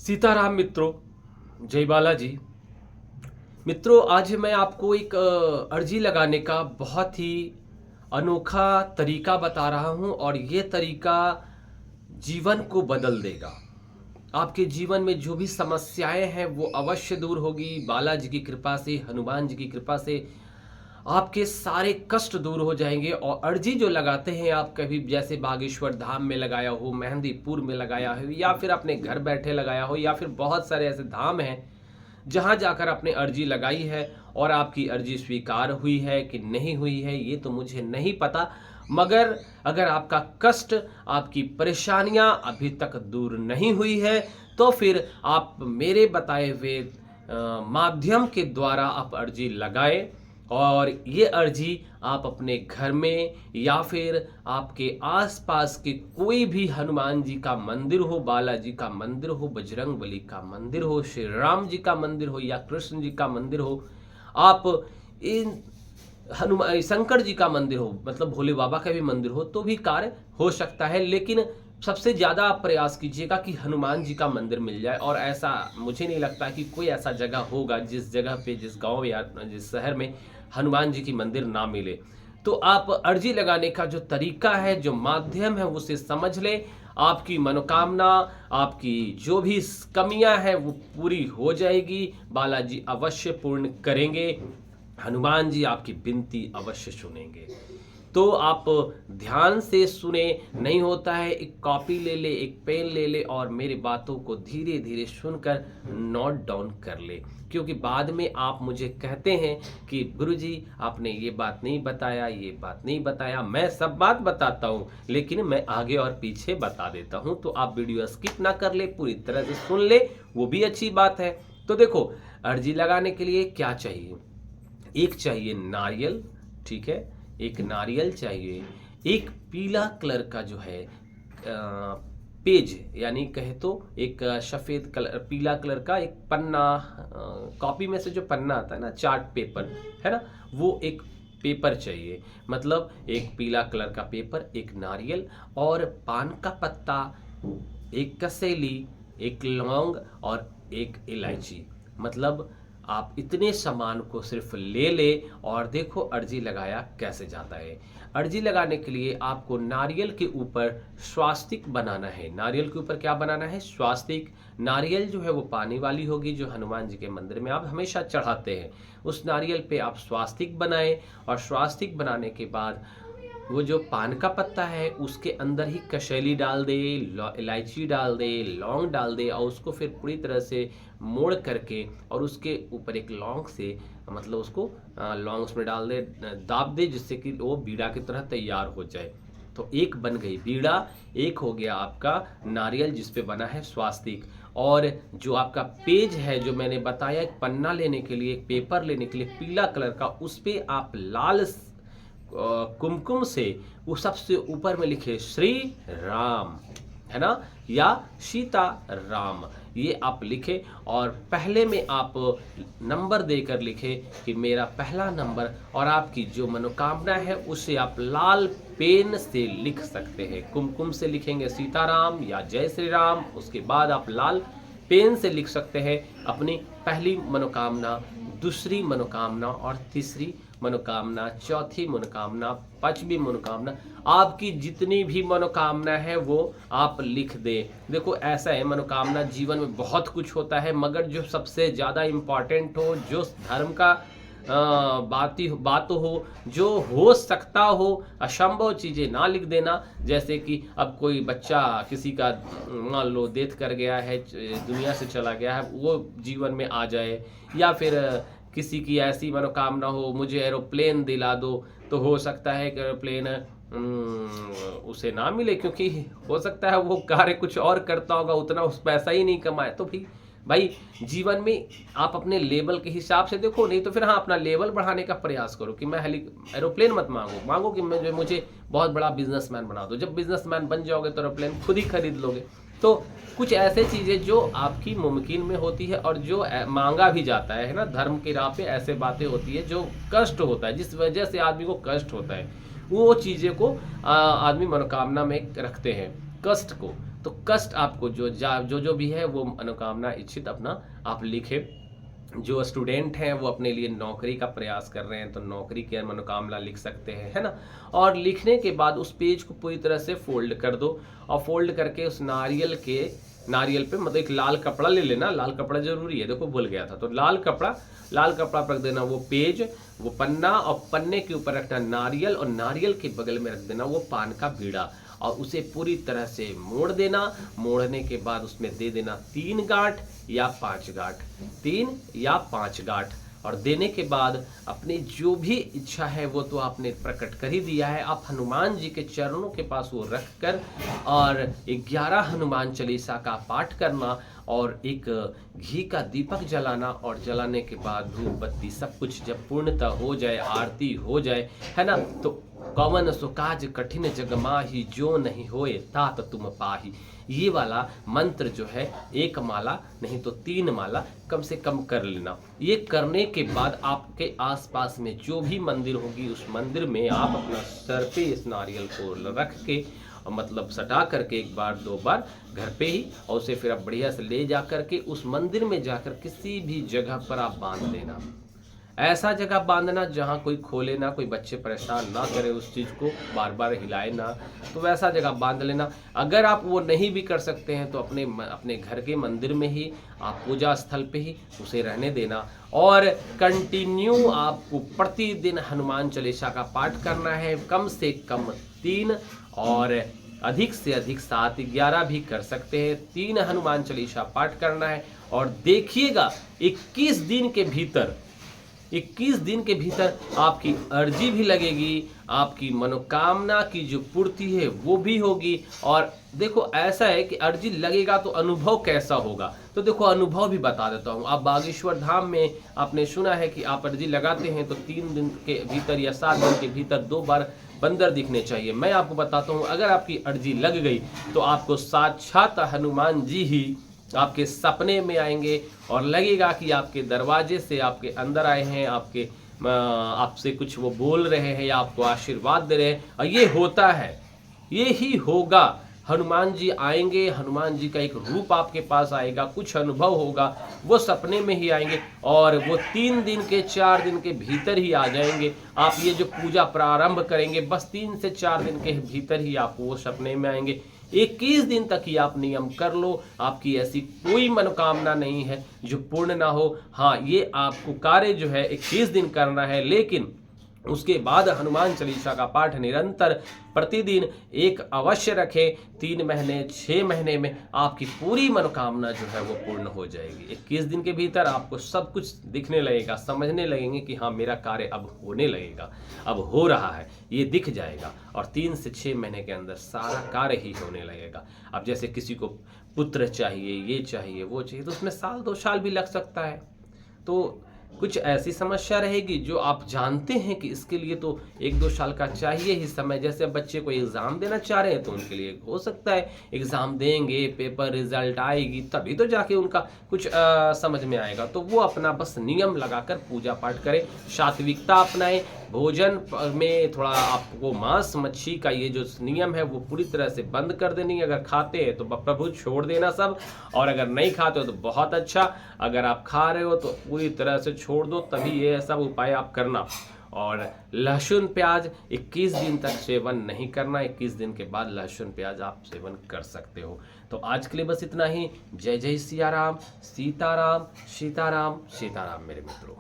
सीताराम मित्रों, जय बालाजी। मित्रों, आज मैं आपको एक अर्जी लगाने का बहुत ही अनोखा तरीका बता रहा हूं और ये तरीका जीवन को बदल देगा। आपके जीवन में जो भी समस्याएं हैं वो अवश्य दूर होगी। बालाजी की कृपा से, हनुमान जी की कृपा से आपके सारे कष्ट दूर हो जाएंगे। और अर्जी जो लगाते हैं आप, कभी जैसे बागेश्वर धाम में लगाया हो, मेहंदीपुर में लगाया हो, या फिर अपने घर बैठे लगाया हो, या फिर बहुत सारे ऐसे धाम हैं जहां जाकर आपने अर्जी लगाई है और आपकी अर्जी स्वीकार हुई है कि नहीं हुई है ये तो मुझे नहीं पता। मगर अगर आपका कष्ट, आपकी परेशानियां अभी तक दूर नहीं हुई है तो फिर आप मेरे बताए हुए माध्यम के द्वारा आप अर्जी लगाएं। और ये अर्जी आप अपने घर में या फिर आपके आसपास के कोई भी हनुमान जी का मंदिर हो, बालाजी का मंदिर हो, बजरंगबली का मंदिर हो, श्री राम जी का मंदिर हो या कृष्ण जी का मंदिर हो, आप इन हनुमान शंकर जी का मंदिर हो, मतलब भोले बाबा का भी मंदिर हो तो भी कार्य हो सकता है। लेकिन सबसे ज़्यादा आप प्रयास कीजिएगा कि हनुमान जी का मंदिर मिल जाए। और ऐसा मुझे नहीं लगता कि कोई ऐसा जगह होगा जिस जगह पे, जिस गांव या जिस शहर में हनुमान जी की मंदिर ना मिले। तो आप अर्जी लगाने का जो तरीका है, जो माध्यम है, उसे समझ ले। आपकी मनोकामना, आपकी जो भी कमियां हैं वो पूरी हो जाएगी। बालाजी अवश्य पूर्ण करेंगे। हनुमान जी आपकी विनती अवश्य सुनेंगे। तो आप ध्यान से सुने, नहीं होता है एक कॉपी ले ले, एक पेन ले ले और मेरी बातों को धीरे धीरे सुनकर नोट डाउन कर ले। क्योंकि बाद में आप मुझे कहते हैं कि गुरुजी आपने ये बात नहीं बताया, ये बात नहीं बताया। मैं सब बात बताता हूँ लेकिन मैं आगे और पीछे बता देता हूँ। तो आप वीडियो स्किप ना कर ले, पूरी तरह से सुन ले, वो भी अच्छी बात है। तो देखो, अर्जी लगाने के लिए क्या चाहिए? एक चाहिए नारियल, ठीक है, एक नारियल चाहिए। एक पीला कलर का जो है पेज, यानी कहे तो एक सफ़ेद कलर, पीला कलर का एक पन्ना, कॉपी में से जो पन्ना आता है ना, चार्ट पेपर है ना, वो एक पेपर चाहिए। मतलब एक पीला कलर का पेपर, एक नारियल और पान का पत्ता, एक कसेली, एक लौंग और एक इलायची। मतलब आप इतने सामान को सिर्फ ले ले और देखो अर्जी लगाया कैसे जाता है। अर्जी लगाने के लिए आपको नारियल के ऊपर स्वास्तिक बनाना है। नारियल के ऊपर क्या बनाना है? स्वास्तिक। नारियल जो है वो पानी वाली होगी, जो हनुमान जी के मंदिर में आप हमेशा चढ़ाते हैं। उस नारियल पे आप स्वास्तिक बनाएं और स्वास्तिक बनाने के बाद वो जो पान का पत्ता है उसके अंदर ही कसेली डाल दे, इलायची डाल दे, लौंग डाल दे और उसको फिर पूरी तरह से मोड़ करके और उसके ऊपर एक लौंग से, मतलब उसको लौंग उसमें डाल दे, दाब दे, जिससे कि वो बीड़ा की तरह तैयार हो जाए। तो एक बन गई बीड़ा, एक हो गया आपका नारियल जिस पे बना है स्वास्तिक। और जो आपका पेज है, जो मैंने बताया, एक पन्ना लेने के लिए, एक पेपर लेने के लिए पीला कलर का, उस पे आप लाल कुमकुम से वो सबसे ऊपर में लिखे श्री राम, है ना, या सीता राम, ये आप लिखे। और पहले में आप नंबर देकर लिखे कि मेरा पहला नंबर, और आपकी जो मनोकामना है उसे आप लाल पेन से लिख सकते हैं। कुमकुम से लिखेंगे सीताराम या जय श्री राम, उसके बाद आप लाल पेन से लिख सकते हैं अपनी पहली मनोकामना, दूसरी मनोकामना और तीसरी मनोकामना, चौथी मनोकामना, पांचवी मनोकामना। आपकी जितनी भी मनोकामना है वो आप लिख दे। देखो, ऐसा है, मनोकामना जीवन में बहुत कुछ होता है, मगर जो सबसे ज़्यादा इम्पॉर्टेंट हो, जो धर्म का बात हो, जो हो सकता हो, असंभव चीज़ें ना लिख देना। जैसे कि अब कोई बच्चा किसी का मान लो डेथ कर गया है, दुनिया से चला गया है, वो जीवन में आ जाए। या फिर किसी की ऐसी मनोकामना हो, मुझे एरोप्लेन दिला दो, तो हो सकता है कि एरोप्लेन उसे ना मिले, क्योंकि हो सकता है वो कार्य कुछ और करता होगा, उतना उस पैसा ही नहीं कमाए। तो भी भाई, जीवन में आप अपने लेवल के हिसाब से देखो, नहीं तो फिर हाँ, अपना लेवल बढ़ाने का प्रयास करो कि मैं एरोप्लेन मत मांगो कि मुझे बहुत बड़ा बिजनेसमैन बना दो। जब बिजनेसमैन बन जाओगे तो एरोप्लेन खुद ही खरीद लोगे। तो कुछ ऐसे चीज़ें जो आपकी मुमकिन में होती है और जो मांगा भी जाता है ना, धर्म की राह पे ऐसे बातें होती है जो कष्ट होता है, जिस वजह से आदमी को कष्ट होता है, वो चीज़ें को आदमी मनोकामना में रखते हैं। कष्ट को, तो कष्ट आपको जो भी है वो मनोकामना इच्छित अपना आप लिखे। जो स्टूडेंट हैं वो अपने लिए नौकरी का प्रयास कर रहे हैं तो नौकरी की मनोकामना लिख सकते हैं, है ना। और लिखने के बाद उस पेज को पूरी तरह से फोल्ड कर दो और फोल्ड करके उस नारियल पे मतलब एक लाल कपड़ा ले लेना। लाल कपड़ा जरूरी है, देखो भूल गया था, तो लाल कपड़ा पर रख देना वो पेज, वो पन्ना, और पन्ने के ऊपर रखना नारियल, और नारियल के बगल में रख देना वो पान का बीड़ा, और उसे पूरी तरह से मोड़ देना। मोड़ने के बाद उसमें दे देना 3 गांठ या 5 गांठ, 3 या 5 गांठ, और देने के बाद अपनी जो भी इच्छा है वो तो आपने प्रकट कर ही दिया है। आप हनुमान जी के चरणों के पास वो रख कर और 11 हनुमान चालीसा का पाठ करना, और एक घी का दीपक जलाना, और जलाने के बाद धूप बत्ती सब कुछ जब पूर्णतः हो जाए, आरती हो जाए, है ना, तो कवन सो काज कठिन जग माही, जो नहीं होए तात तुम पाही। ये वाला मंत्र जो है 1 माला नहीं तो 3 माला कम से कम कर लेना। ये करने के बाद आपके आसपास में जो भी मंदिर होगी उस मंदिर में आप अपना सर पे इस नारियल को रख के, मतलब सटा करके 1 बार 2 बार घर पे ही, और उसे फिर आप बढ़िया से ले जा करके उस मंदिर में जाकर किसी भी जगह पर आप बांध देना। ऐसा जगह बांधना जहाँ कोई खोले ना, कोई बच्चे परेशान ना करे उस चीज़ को, बार बार हिलाए ना, तो वैसा जगह बांध लेना। अगर आप वो नहीं भी कर सकते हैं तो अपने घर के मंदिर में ही आप पूजा स्थल पे ही उसे रहने देना, और कंटिन्यू आपको प्रतिदिन हनुमान चालीसा का पाठ करना है, कम से कम 3 और अधिक से अधिक 7 11 भी कर सकते हैं। 3 हनुमान चालीसा पाठ करना है, और देखिएगा 21 दिन के भीतर आपकी अर्जी भी लगेगी, आपकी मनोकामना की जो पूर्ति है वो भी होगी। और देखो ऐसा है कि अर्जी लगेगा तो अनुभव कैसा होगा, तो देखो अनुभव भी बता देता हूँ। आप बागेश्वर धाम में आपने सुना है कि आप अर्जी लगाते हैं तो 3 दिन के भीतर या 7 दिन के भीतर 2 बार बंदर दिखने चाहिए। मैं आपको बताता हूँ, अगर आपकी अर्जी लग गई तो आपको साक्षात हनुमान जी ही आपके सपने में आएंगे, और लगेगा कि आपके दरवाजे से आपके अंदर आए हैं, आपसे कुछ वो बोल रहे हैं या आपको आशीर्वाद दे रहे हैं। और ये होता है, ये ही होगा। हनुमान जी आएंगे, हनुमान जी का एक रूप आपके पास आएगा, कुछ अनुभव होगा, वो सपने में ही आएंगे, और वो 3 दिन के 4 दिन के भीतर ही आ जाएंगे। आप ये जो पूजा प्रारंभ करेंगे बस 3 से 4 दिन के भीतर ही आपको वो सपने में आएंगे। 21 दिन तक ही आप नियम कर लो, आपकी ऐसी कोई मनोकामना नहीं है जो पूर्ण ना हो। हाँ, ये आपको कार्य जो है 21 दिन करना है, लेकिन उसके बाद हनुमान चालीसा का पाठ निरंतर प्रतिदिन 1 अवश्य रखें। 3 महीने 6 महीने में आपकी पूरी मनोकामना जो है वो पूर्ण हो जाएगी। 21 दिन के भीतर आपको सब कुछ दिखने लगेगा, समझने लगेंगे कि हाँ मेरा कार्य अब होने लगेगा, अब हो रहा है, ये दिख जाएगा। और 3 से 6 महीने के अंदर सारा कार्य ही होने लगेगा। अब जैसे किसी को पुत्र चाहिए, ये चाहिए, वो चाहिए, तो उसमें 1 2 साल भी लग सकता है। तो कुछ ऐसी समस्या रहेगी जो आप जानते हैं कि इसके लिए तो 1 2 साल का चाहिए ही समय। जैसे बच्चे को एग्ज़ाम देना चाह रहे हैं तो उनके लिए हो सकता है एग्ज़ाम देंगे, पेपर रिजल्ट आएगी तभी तो जाके उनका कुछ समझ में आएगा। तो वो अपना बस नियम लगाकर पूजा पाठ करें, सात्विकता अपनाएं, भोजन में थोड़ा आपको मांस मच्छी का ये जो नियम है वो पूरी तरह से बंद कर देनी। अगर खाते हैं तो प्रभु छोड़ देना सब, और अगर नहीं खाते हो तो बहुत अच्छा, अगर आप खा रहे हो तो पूरी तरह से छोड़ दो, तभी ये सब उपाय आप करना। और लहसुन प्याज 21 दिन तक सेवन नहीं करना, 21 दिन के बाद लहसुन प्याज आप सेवन कर सकते हो। तो आज के लिए बस इतना ही। जय जय सिया राम, सीताराम सीताराम सीताराम मेरे मित्रों।